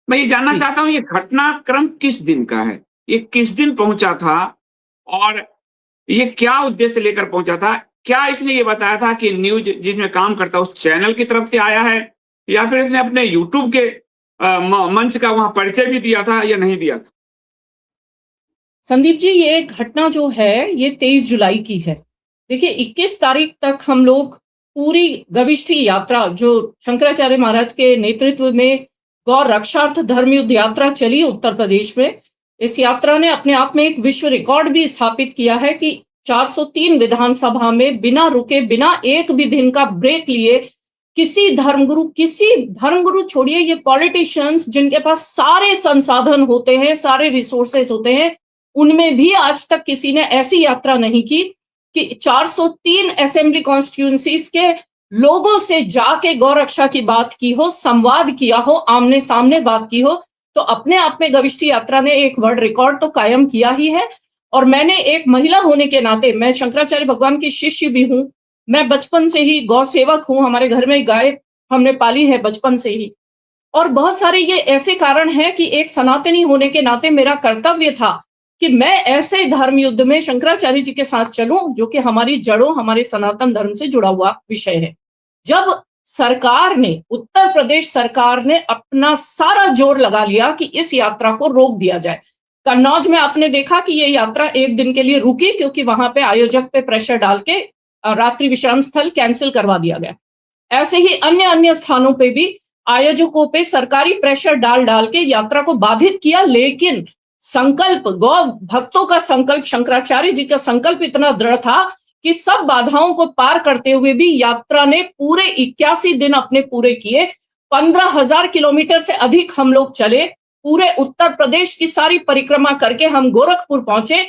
मैं ये जानना जी। चाहता हूँ, ये घटनाक्रम किस दिन का है? ये किस दिन पहुँचा था और ये क्या उद्देश्य लेकर पहुँचा था? क्या इसने ये बताया था कि न्यूज़ जिसमें काम करता है उस चैनल की तरफ से आया है या फिर इसने अपने यूट्यूब के म मंच का वहाँ परिचय भी दिया था या नहीं दिया था? संदीप जी, ये घटना जो है ये 23 जुलाई की है। देखिए 21 तारीख तक हम लोग पूरी गविष्ठी यात्रा जो शंकराचार्य महाराज के नेतृत्व में गौ रक्षार्थ धर्म युद्ध यात्रा चली उत्तर प्रदेश में। इस यात्रा ने अपने आप में एक विश्व रिकॉर्ड भी स्थापित किया है कि 403 विधानसभा में बिना रुके, बिना एक भी दिन का ब्रेक लिए किसी धर्मगुरु छोड़िए, ये पॉलिटिशियंस जिनके पास सारे संसाधन होते हैं, सारे रिसोर्सेज होते हैं, उनमें भी आज तक किसी ने ऐसी यात्रा नहीं की कि 403 असेंबली कॉन्स्टिट्यूएंसीज के लोगों से जाके गौ रक्षा की बात की हो, संवाद किया हो, आमने सामने बात की हो। तो अपने आप में गविष्ठी यात्रा ने एक वर्ल्ड रिकॉर्ड तो कायम किया ही है। और मैंने एक महिला होने के नाते, मैं शंकराचार्य भगवान की शिष्य भी हूं, मैं बचपन से ही गौ सेवक हूं, हमारे घर में गाय हमने पाली है बचपन से ही। और बहुत सारे ये ऐसे कारण हैं कि एक सनातनी होने के नाते मेरा कर्तव्य था कि मैं ऐसे धर्म युद्ध में शंकराचार्य जी के साथ चलूं, जो कि हमारी जड़ों, हमारे सनातन धर्म से जुड़ा हुआ विषय है। जब सरकार ने, उत्तर प्रदेश सरकार ने अपना सारा जोर लगा लिया कि इस यात्रा को रोक दिया जाए। कन्नौज में आपने देखा कि ये यात्रा एक दिन के लिए रुकी क्योंकि वहां पे आयोजक पे प्रेशर डाल के रात्रि विश्राम स्थल कैंसिल करवा दिया गया। ऐसे ही अन्य अन्य स्थानों पे भी आयोजकों पे सरकारी प्रेशर डाल डाल के यात्रा को बाधित किया। लेकिन संकल्प, गौ भक्तों का संकल्प, शंकराचार्य जी का संकल्प इतना दृढ़ था कि सब बाधाओं को पार करते हुए भी यात्रा ने पूरे 81 दिन अपने पूरे किए। 15,000 किलोमीटर से अधिक हम लोग चले, पूरे उत्तर प्रदेश की सारी परिक्रमा करके हम गोरखपुर पहुंचे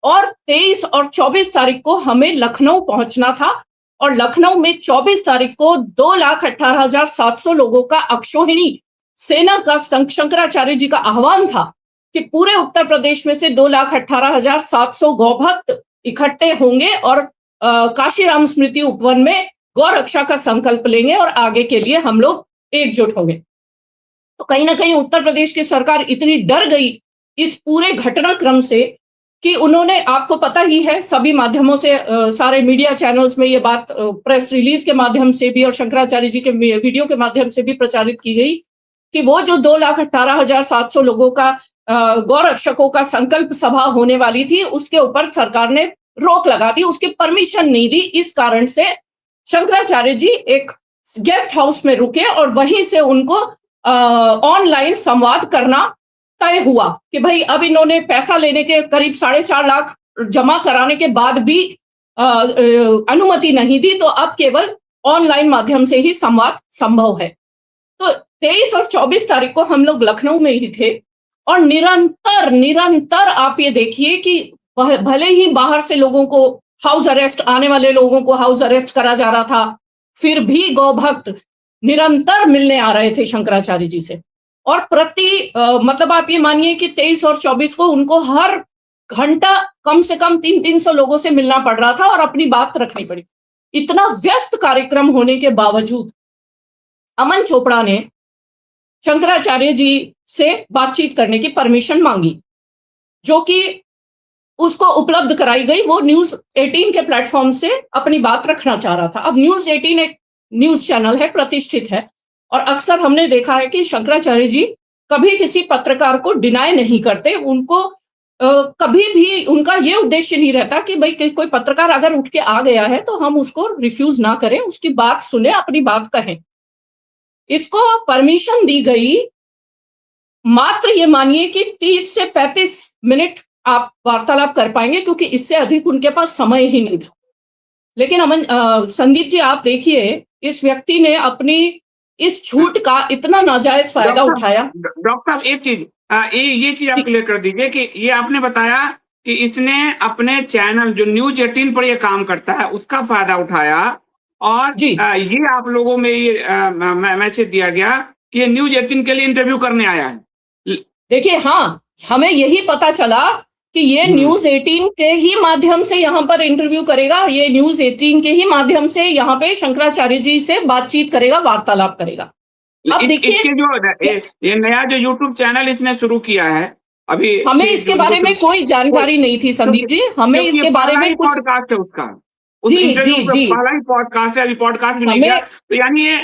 और 23 और 24 तारीख को हमें लखनऊ पहुंचना था। और लखनऊ में 24 तारीख को 2,18,700 लोगों का अक्षौहिणी सेना का शंकराचार्य जी का आह्वान था कि पूरे उत्तर प्रदेश में से 2,18,700 गौभक्त इकट्ठे होंगे और काशीराम स्मृति उपवन में गौ रक्षा का संकल्प लेंगे और आगे के लिए हम लोग एकजुट होंगे। तो कहीं ना कहीं उत्तर प्रदेश की सरकार इतनी डर गई इस पूरे घटनाक्रम से कि उन्होंने, आपको पता ही है, सभी माध्यमों से, सारे मीडिया चैनल्स में ये बात प्रेस रिलीज के माध्यम से भी और शंकराचार्य जी के वीडियो के माध्यम से भी प्रचारित की गई कि वो जो 2,18,700 लोगों का गौ रक्षकों का संकल्प सभा होने वाली थी उसके ऊपर सरकार ने रोक लगा दी, उसकी परमिशन नहीं दी। इस कारण से शंकराचार्य जी एक गेस्ट हाउस में रुके और वहीं से उनको ऑनलाइन संवाद करना तय हुआ कि भाई अब इन्होंने पैसा लेने के करीब 4.5 लाख जमा कराने के बाद भी अनुमति नहीं दी, तो अब केवल ऑनलाइन माध्यम से ही संवाद संभव है। तो 23 और 24 तारीख को हम लोग लखनऊ में ही थे और निरंतर निरंतर आप ये देखिए कि भले ही बाहर से लोगों को हाउस अरेस्ट, आने वाले लोगों को हाउस अरेस्ट करा जा रहा था, फिर भी गौ भक्त निरंतर मिलने आ रहे थे शंकराचार्य जी से। और मतलब आप ये मानिए कि 23 और 24 को उनको हर घंटा कम से कम 300-300 लोगों से मिलना पड़ रहा था और अपनी बात रखनी पड़ी। इतना व्यस्त कार्यक्रम होने के बावजूद अमन चोपड़ा ने शंकराचार्य जी से बातचीत करने की परमिशन मांगी, जो कि उसको उपलब्ध कराई गई। वो न्यूज 18 के प्लेटफॉर्म से अपनी बात रखना चाह रहा था। अब न्यूज 18 एक न्यूज चैनल है, प्रतिष्ठित है, और अक्सर हमने देखा है कि शंकराचार्य जी कभी किसी पत्रकार को डिनाई नहीं करते। उनको कभी भी उनका ये उद्देश्य नहीं रहता कि भाई कोई पत्रकार अगर उठ के आ गया है तो हम उसको रिफ्यूज ना करें, उसकी बात सुने, अपनी बात कहें। इसको परमिशन दी गई, मात्र ये मानिए कि 30 से 35 मिनट आप वार्तालाप कर पाएंगे क्योंकि इससे अधिक उनके पास समय ही नहीं था। लेकिन संदीप जी, आप देखिए इस व्यक्ति ने अपनी इस छूट का इतना नाजायज फायदा उठाया। डॉक्टर साहब एक चीज, ये चीज आप क्लियर कर दीजिए कि ये आपने बताया कि इसने अपने चैनल जो न्यूज 18 पर ये काम करता है उसका फायदा उठाया और ये आप लोगों में ये मैसेज दिया गया कि ये न्यूज 18 के लिए इंटरव्यू करने आया है। देखिए, हाँ, हमें यही पता चला कि ये न्यूज 18 के ही माध्यम से यहाँ पर इंटरव्यू करेगा, ये न्यूज 18 के ही माध्यम से यहाँ पे शंकराचार्य जी से बातचीत करेगा, वार्तालाप करेगा। अब देखिए इसके जो ये नया जो यूट्यूब चैनल इसने शुरू किया है अभी, हमें इसके बारे में कोई जानकारी नहीं थी संदीप जी, हमें इसके बारे में कुछ पॉडकास्ट है उसका, उस जी इंटरव्यू जी का जी पहला ही पॉडकास्ट है, अभी पॉडकास्ट भी नहीं हमें किया। तो यानी ये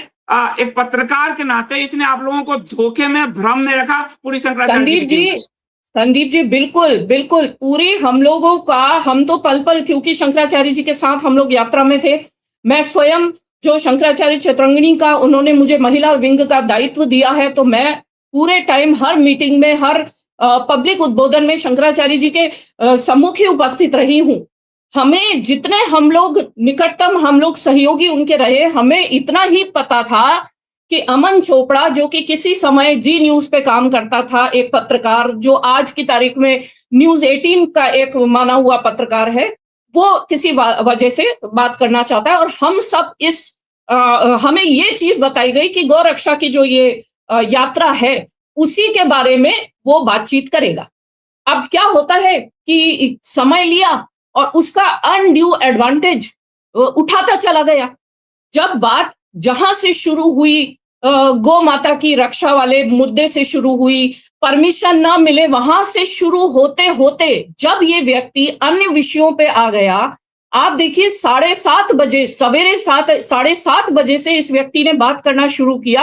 एक पत्रकार के नाते इसने आप लोगों को धोखे में, भ्रम में रखा पूरी शंकराचार्य जी की टीम को। संदीप जी बिल्कुल बिल्कुल पूरी हम लोगों का, हम तो पल पल, क्योंकि शंकराचार्य जी के साथ हम लोग यात्रा में थे। मैं स्वयं जो शंकराचार्य चतुरंगिनी का उन्होंने मुझे महिला विंग का दायित्व दिया है, तो मैं पूरे टाइम हर मीटिंग में, हर पब्लिक उद्बोधन में शंकराचार्य जी के सम्मुख ही उपस्थित रही हूँ। हमें जितने हम लोग निकटतम हम लोग सहयोगी उनके रहे, हमें इतना ही पता था कि अमन चोपड़ा जो कि किसी समय जी न्यूज पे काम करता था, एक पत्रकार जो आज की तारीख में न्यूज 18 का एक माना हुआ पत्रकार है, वो किसी वजह से बात करना चाहता है। और हम सब हमें ये चीज बताई गई कि गौ रक्षा की जो ये यात्रा है उसी के बारे में वो बातचीत करेगा। अब क्या होता है कि समय लिया और उसका अनड्यू एडवांटेज उठाता चला गया। जब बात जहां से शुरू हुई, गौ माता की रक्षा वाले मुद्दे से शुरू हुई, परमिशन ना मिले वहां से शुरू होते होते जब ये व्यक्ति अन्य विषयों पे आ गया, आप देखिए 7:30 बजे, सवेरे 7:30 बजे से इस व्यक्ति ने बात करना शुरू किया।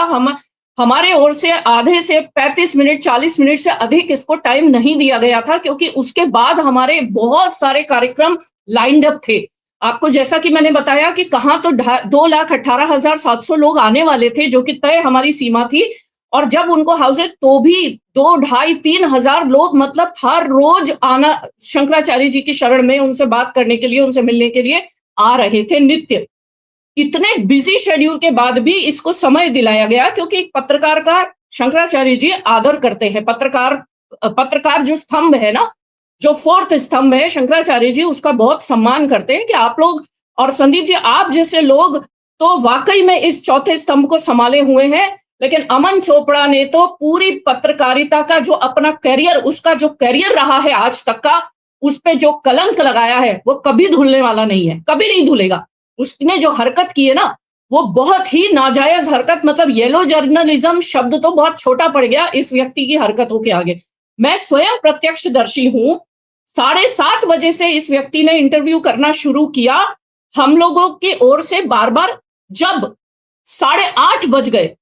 हमारे ओर से आधे से 35 मिनट 40 मिनट से अधिक इसको टाइम नहीं दिया गया था, क्योंकि उसके बाद हमारे बहुत सारे कार्यक्रम लाइंड अप थे। आपको जैसा कि मैंने बताया कि कहाँ तो 2,18,700 लोग आने वाले थे, जो कि तय हमारी सीमा थी। और जब उनको हाउसे तो भी 2, 2,500, 3,000 लोग मतलब हर रोज आना शंकराचार्य जी की शरण में उनसे बात करने के लिए, उनसे मिलने के लिए आ रहे थे नित्य। इतने बिजी शेड्यूल के बाद भी इसको समय दिलाया गया, क्योंकि एक पत्रकार का शंकराचार्य जी आदर करते हैं। पत्रकार जो स्तंभ है ना, जो 4th स्तंभ है, शंकराचार्य जी उसका बहुत सम्मान करते हैं कि आप लोग और संदीप जी आप जैसे लोग तो वाकई में इस 4थे स्तंभ को संभाले हुए हैं। लेकिन अमन चोपड़ा ने तो पूरी पत्रकारिता का जो अपना करियर, उसका जो करियर रहा है आज तक का, उस पे जो कलंक लगाया है वो कभी धुलने वाला नहीं है, कभी नहीं धुलेगा। उसने जो हरकत की है ना, वो बहुत ही नाजायज हरकत, मतलब येलो जर्नलिज्म शब्द तो बहुत छोटा पड़ गया इस व्यक्ति की हरकतों के आगे। मैं स्वयं प्रत्यक्षदर्शी हूं। 7:30 बजे से इस व्यक्ति ने इंटरव्यू करना शुरू किया हम लोगों की ओर से बार बार। जब 8:30 बज गए,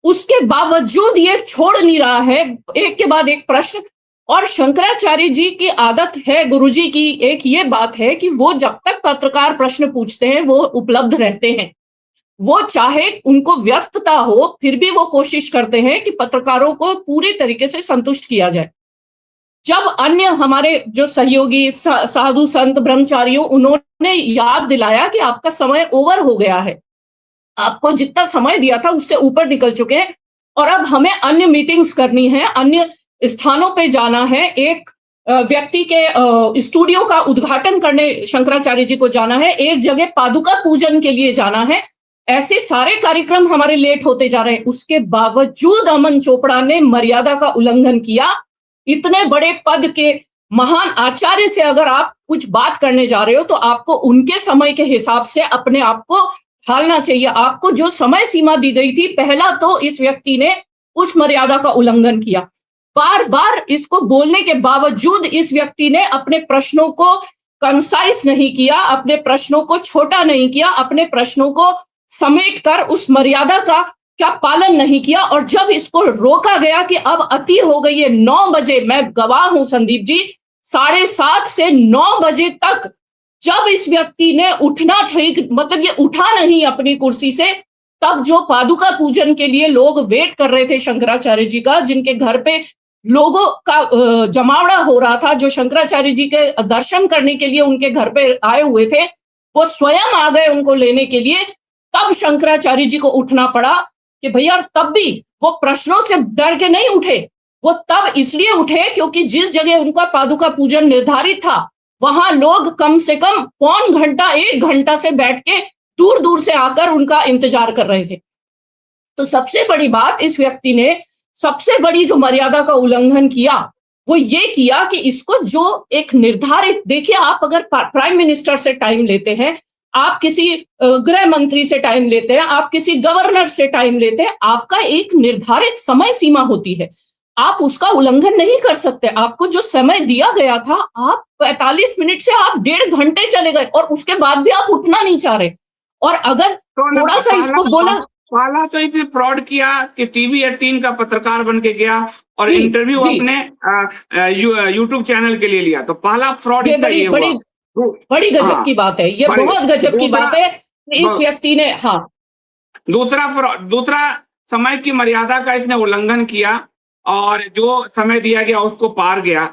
उसके बावजूद ये छोड़ नहीं रहा है एक के बाद एक प्रश्न। और शंकराचार्य जी की आदत है, गुरुजी की एक ये बात है कि वो जब तक पत्रकार प्रश्न पूछते हैं वो उपलब्ध रहते हैं। वो चाहे उनको व्यस्तता हो फिर भी वो कोशिश करते हैं कि पत्रकारों को पूरी तरीके से संतुष्ट किया जाए। जब अन्य हमारे जो सहयोगी साधु संत ब्रह्मचारियों, उन्होंने याद दिलाया कि आपका समय ओवर हो गया है, आपको जितना समय दिया था उससे ऊपर निकल चुके हैं और अब हमें अन्य मीटिंग्स करनी है, अन्य स्थानों पे जाना है, एक व्यक्ति के स्टूडियो का उद्घाटन करने शंकराचार्य जी को जाना है, एक जगह पादुका पूजन के लिए जाना है। ऐसे सारे कार्यक्रम हमारे लेट होते जा रहे हैं। उसके बावजूद अमन चोपड़ा ने मर्यादा का उल्लंघन किया। इतने बड़े पद के महान आचार्य से अगर आप कुछ बात करने जा रहे हो तो आपको उनके समय के हिसाब से अपने आप को ढालना चाहिए। आपको जो समय सीमा दी गई थी, पहला तो इस व्यक्ति ने उस मर्यादा का उल्लंघन किया। बार बार इसको बोलने के बावजूद इस व्यक्ति ने अपने प्रश्नों को कंसाइज नहीं किया, अपने प्रश्नों को छोटा नहीं किया, अपने प्रश्नों को समेट कर उस मर्यादा का पालन नहीं किया। और जब इसको रोका गया कि अब अति हो गई है, 9 बजे, मैं गवाह हूं संदीप जी, 7:30 से 9 बजे तक जब इस व्यक्ति ने उठना ठीक, मतलब ये उठा नहीं अपनी कुर्सी से, तब जो पादुका पूजन के लिए लोग वेट कर रहे थे शंकराचार्य जी का, जिनके घर पे लोगों का जमावड़ा हो रहा था, जो शंकराचार्य जी के दर्शन करने के लिए उनके घर पे आए हुए थे, वो स्वयं आ गए उनको लेने के लिए। तब शंकराचार्य जी को उठना पड़ा कि भैया, तब भी वो प्रश्नों से डर के नहीं उठे, वो तब इसलिए उठे क्योंकि जिस जगह उनका पादुका पूजन निर्धारित था वहां लोग कम से कम पौन घंटा 1 घंटा से बैठ के दूर दूर से आकर उनका इंतजार कर रहे थे। तो सबसे बड़ी बात, इस व्यक्ति ने सबसे बड़ी जो मर्यादा का उल्लंघन किया वो ये किया कि इसको जो एक निर्धारित, देखिए आप अगर प्राइम मिनिस्टर से टाइम लेते हैं, आप किसी गृह मंत्री से टाइम लेते हैं, आप किसी गवर्नर से टाइम लेते हैं, आपका एक निर्धारित समय सीमा होती है, आप उसका उल्लंघन नहीं कर सकते। आपको जो समय दिया गया था, आप 45 मिनट से आप 1.5 घंटे चले गए और उसके बाद भी आप उठना नहीं चाह रहे। और अगर थोड़ा सा इसको बोला, पहला तो इसने फ्रॉड किया कि टीवी 18 का पत्रकार बन के गया और इंटरव्यू अपने यूट्यूब चैनल के लिए लिया, तो पहला फ्रॉड इसका ये हुआ। बड़ी गजब की बात है, ये बहुत गजब की बात है। इस व्यक्ति ने, हाँ, दूसरा समय की मर्यादा का इसने उल्लंघन किया और जो समय दिया गया उसको पार गया।